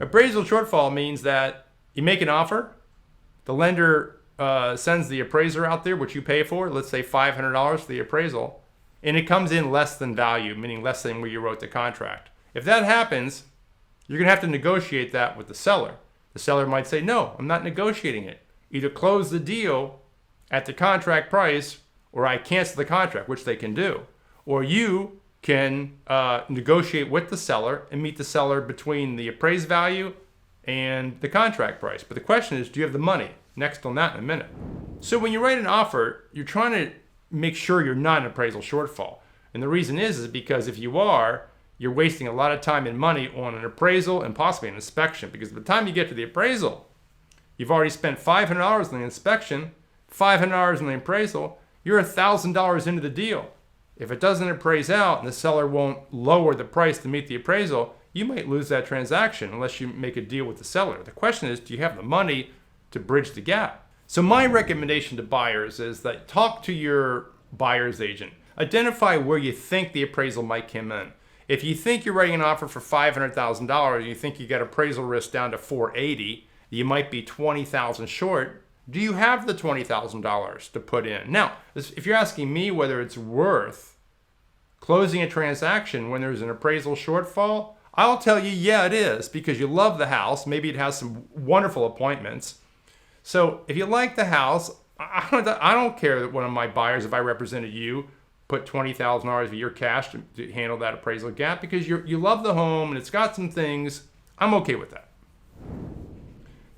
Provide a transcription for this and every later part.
Appraisal shortfall means that you make an offer, the lender sends the appraiser out there, which you pay for, let's say $500 for the appraisal, and it comes in less than value, meaning less than where you wrote the contract. If that happens, you're going to have to negotiate that with the seller. The seller might say, no, I'm not negotiating it. Either close the deal at the contract price, or I cancel the contract, which they can do. Or you can negotiate with the seller and meet the seller between the appraised value and the contract price. But the question is, do you have the money? Next on that in a minute. So when you write an offer, you're trying to make sure you're not an appraisal shortfall. And the reason is because if you are, you're wasting a lot of time and money on an appraisal and possibly an inspection. Because by the time you get to the appraisal, you've already spent $500 on the inspection, $500 on the appraisal, you're $1,000 into the deal. If it doesn't appraise out and the seller won't lower the price to meet the appraisal, you might lose that transaction unless you make a deal with the seller. The question is, do you have the money to bridge the gap? So my recommendation to buyers is that talk to your buyer's agent. Identify where you think the appraisal might come in. If you think you're writing an offer for $500,000, you think you got appraisal risk down to $480,000, you might be $20,000 short. Do you have the $20,000 to put in? Now, if you're asking me whether it's worth closing a transaction when there's an appraisal shortfall, I'll tell you, yeah, it is, because you love the house. Maybe it has some wonderful appointments. So if you like the house, I don't care that one of my buyers, if I represented you, put $20,000 of your cash to handle that appraisal gap, because you love the home and it's got some things. I'm okay with that.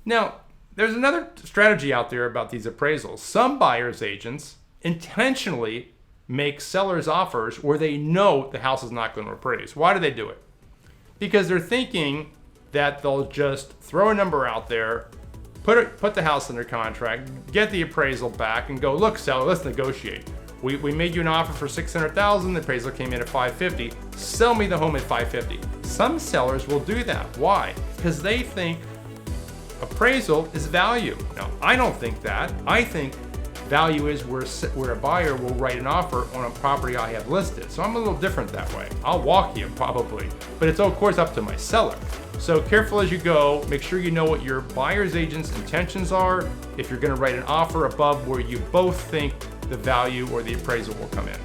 Now, there's another strategy out there about these appraisals. Some buyer's agents intentionally make sellers offers where they know the house is not going to appraise. Why do they do it? Because they're thinking that they'll just throw a number out there, put the house under contract, get the appraisal back, and go, look, seller, let's negotiate. We made you an offer for $600,000. The appraisal came in at $550,000. Sell me the home at $550,000. Some sellers will do that. Why? Because they think appraisal is value. Now, I don't think that. I think value is where a buyer will write an offer on a property I have listed. So I'm a little different that way. I'll walk you probably, but it's of course up to my seller. So careful as you go. Make sure you know what your buyer's agent's intentions are if you're going to write an offer above where you both think the value or the appraisal will come in.